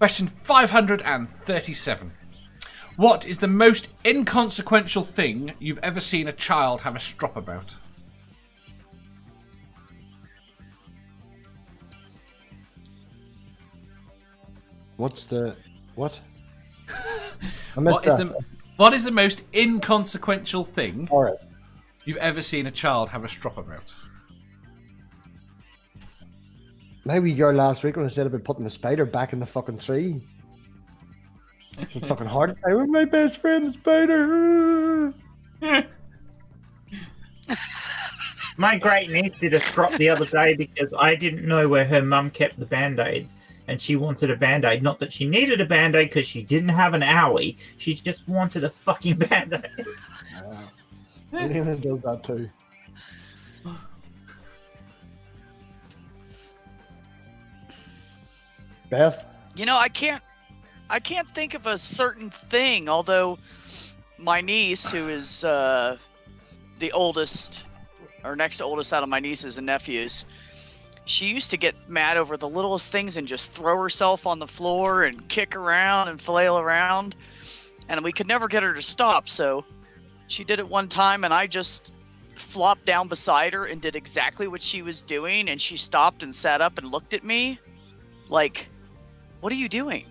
Question 537. What is the most inconsequential thing you've ever seen a child have a strop about? What's the... What? What is the most inconsequential thing All right. you've ever seen a child have a strop about? My wee girl last week when I said about putting the spider back in the fucking tree. It's fucking hard. I was my best friend, the spider. My great niece did a strop the other day because I didn't know where her mum kept the band-aids. And she wanted a Band-Aid. Not that she needed a Band-Aid because she didn't have an owie. She just wanted a fucking Band-Aid. Elena does that too. Beth? You know, I can't think of a certain thing, although my niece, who is the oldest, or next to oldest out of my nieces and nephews, she used to get mad over the littlest things and just throw herself on the floor and kick around and flail around. And we could never get her to stop, so she did it one time and I just flopped down beside her and did exactly what she was doing, and she stopped and sat up and looked at me like, "What are you doing?"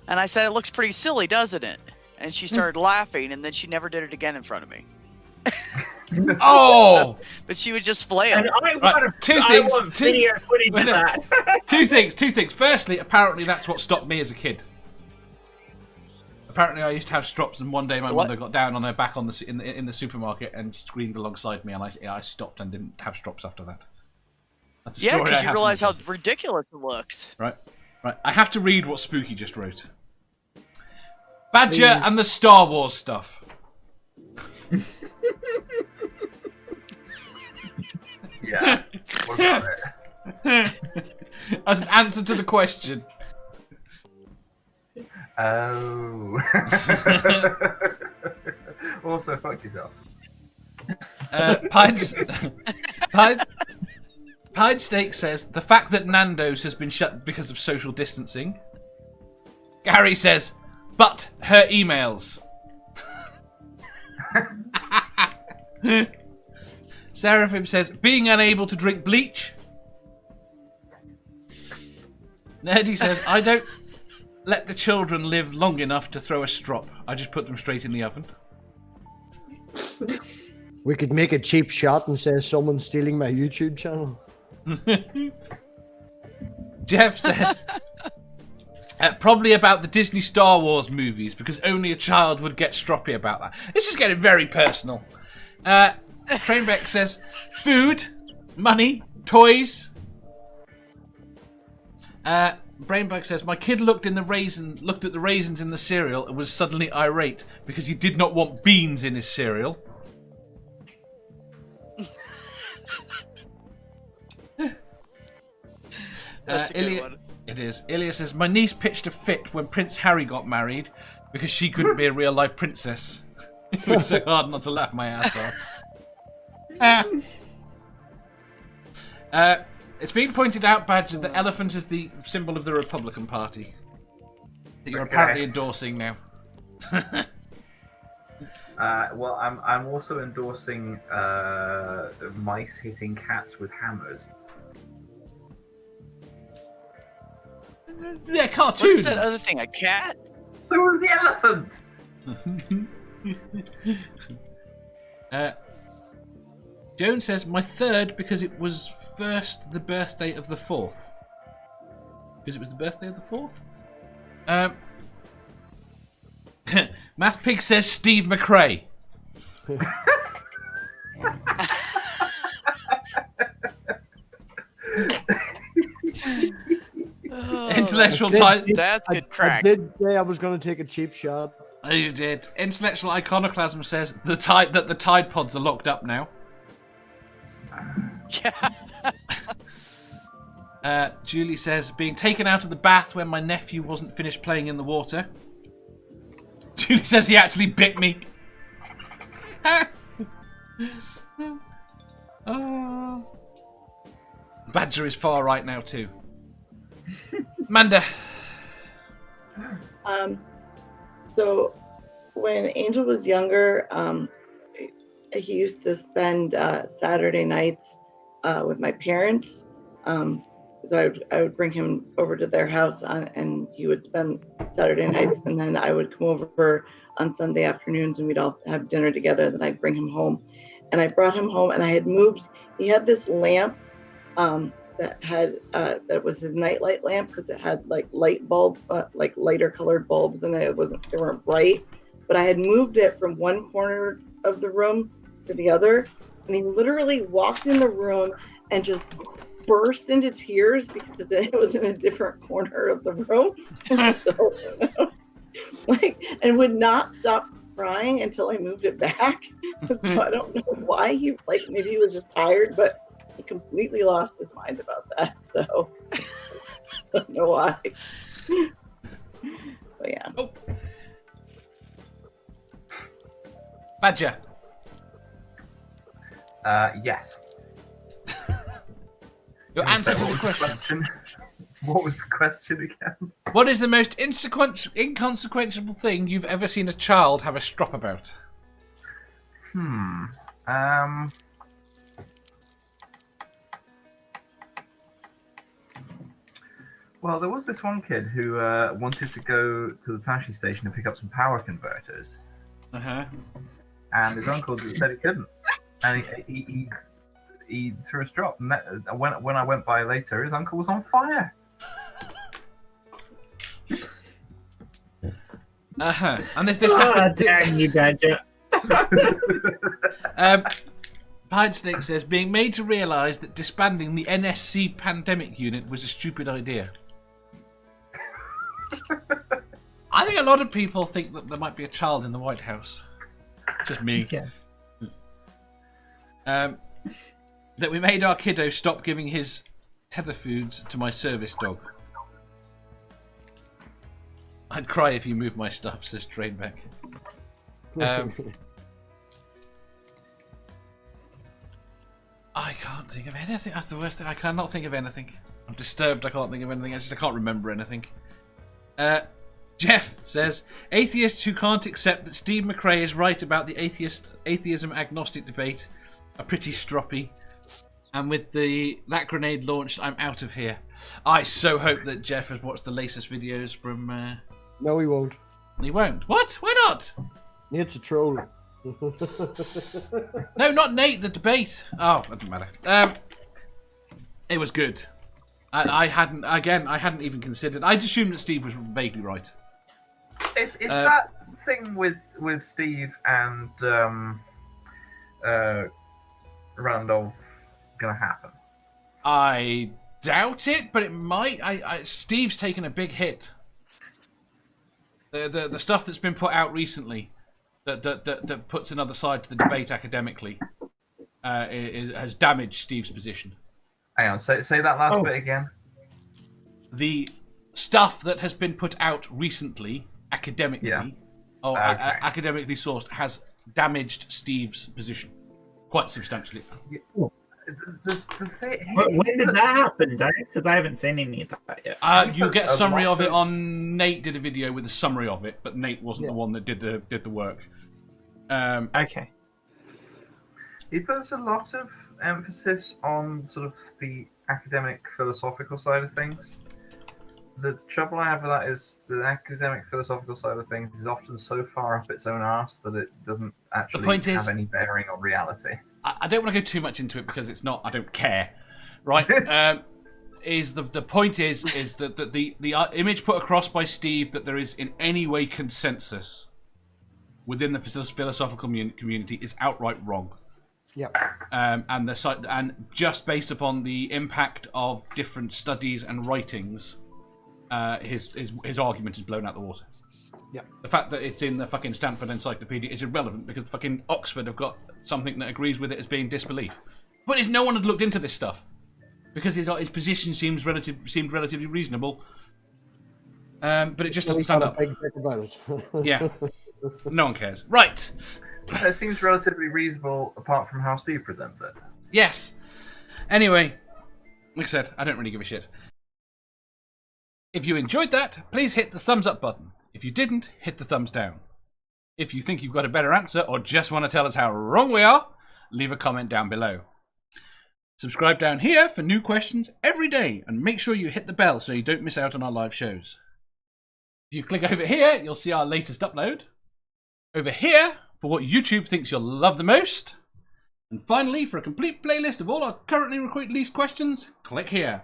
And I said, "It looks pretty silly, doesn't it?" And she started laughing, and then she never did it again in front of me. Oh! But she would just flail. And I Right, want video footage of that. Two things. Firstly, apparently that's what stopped me as a kid. Apparently I used to have strops, and one day my mother got down on her back on in the supermarket and screamed alongside me, and I stopped and didn't have strops after that. That's a Yeah, story because I you have realize from how my kid. ridiculous it looks. Right. I have to read what Spooky just wrote. Badger and the Star Wars stuff. Yeah. What about it? As an answer to the question. Oh. Also, fuck yourself. Pine Steak says, the fact that Nando's has been shut because of social distancing. Gary says, but her emails. Seraphim says, being unable to drink bleach. Nerdy says, I don't let the children live long enough to throw a strop. I just put them straight in the oven. We could make a cheap shot and say someone's stealing my YouTube channel. Jeff said, probably about the Disney Star Wars movies, because only a child would get stroppy about that. It's just getting very personal. Trainbeck says, food, money, toys. Brainbug says, my kid looked at the raisins in the cereal and was suddenly irate because he did not want beans in his cereal. That's a good one. It is. Ilya says, my niece pitched a fit when Prince Harry got married because she couldn't be a real life princess. It was so hard not to laugh my ass off. It's been pointed out, Badger, that elephant is the symbol of the Republican Party. That you're apparently endorsing now. Well, I'm also endorsing mice hitting cats with hammers. They're cartoons. What is that other thing? A cat? So was the elephant. Joan says, my third because it was first the birthday of the fourth. Because it was the birthday of the fourth? Math Pig says Steve McRae. Intellectual time. That's good crack. I did say I was going to take a cheap shot. Oh, you did. Intellectual Iconoclasm says that the Tide Pods are locked up now. Yeah. Julie says, being taken out of the bath when my nephew wasn't finished playing in the water. Julie says he actually bit me. Oh. Badger is far right now too. Amanda. So when Angel was younger, he used to spend Saturday nights with my parents. So I would bring him over to their house and he would spend Saturday nights, and then I would come over on Sunday afternoons and we'd all have dinner together. Then I'd bring him home, and I brought him home and I had moved. He had this lamp that had that was his nightlight lamp, because it had like light bulb, like lighter colored bulbs, and they weren't bright. But I had moved it from one corner of the room to the other, and he literally walked in the room and just burst into tears because it was in a different corner of the room. So, and would not stop crying until I moved it back. So I don't know why maybe he was just tired, but he completely lost his mind about that. So I don't know why. But yeah. Oh. Badger. Yes. Your answer to the question. What was the question again? What is the most inconsequential thing you've ever seen a child have a strop about? Well, there was this one kid who wanted to go to the Tashi station and pick up some power converters. Uh-huh. And his uncle just said he couldn't. And he threw a strop. And when I went by later, his uncle was on fire. Uh-huh. And this Oh, happened. dang you, Badger. Pine Snake says, being made to realise that disbanding the NSC pandemic unit was a stupid idea. I think a lot of people think that there might be a child in the White House. Just me. Yes. That we made our kiddo stop giving his tether foods to my service dog. I'd cry if you moved my stuff, says Trainback. I can't think of anything. That's the worst thing. I cannot think of anything. I'm disturbed. I can't think of anything. I can't remember anything. Jeff says, atheists who can't accept that Steve McRae is right about the atheism agnostic debate are pretty stroppy. And with that grenade launched, I'm out of here. I so hope that Jeff has watched the latest videos from... No, he won't. He won't. What? Why not? It's a troll. No, not Nate, the debate. Oh, it doesn't matter. It was good. I hadn't even considered. I'd assumed that Steve was vaguely right. Is that thing with Steve and Randolph gonna happen? I doubt it, but it might. Steve's taken a big hit. The stuff that's been put out recently that puts another side to the debate academically has damaged Steve's position. Hang on, say that last bit again. The stuff that has been put out recently, academically, academically sourced, has damaged Steve's position quite substantially. When did that happen, Dave? Because I haven't seen any of that yet. You get a summary of it on... Nate did a video with a summary of it, but Nate wasn't the one that did the work. Okay. He puts a lot of emphasis on sort of the academic philosophical side of things. The trouble I have with that is the academic philosophical side of things is often so far up its own arse that it doesn't actually have any bearing on reality. I don't want to go too much into it because it's not... I don't care, right? The point is that the image put across by Steve that there is in any way consensus within the philosophical community is outright wrong. Yeah. And just based upon the impact of different studies and writings, his argument is blown out the water. Yeah. The fact that it's in the fucking Stanford Encyclopedia is irrelevant because fucking Oxford have got something that agrees with it as being disbelief. But no one had looked into this stuff because his position seemed relatively reasonable. But it just doesn't stand up. Yeah. No one cares. Right. It seems relatively reasonable apart from how Steve presents it. Yes. Anyway, like I said, I don't really give a shit. If you enjoyed that, please hit the thumbs up button. If you didn't, hit the thumbs down. If you think you've got a better answer or just want to tell us how wrong we are, leave a comment down below. Subscribe down here for new questions every day and make sure you hit the bell so you don't miss out on our live shows. If you click over here, you'll see our latest upload. Over here, for what YouTube thinks you'll love the most. And finally, for a complete playlist of all our currently released questions, click here.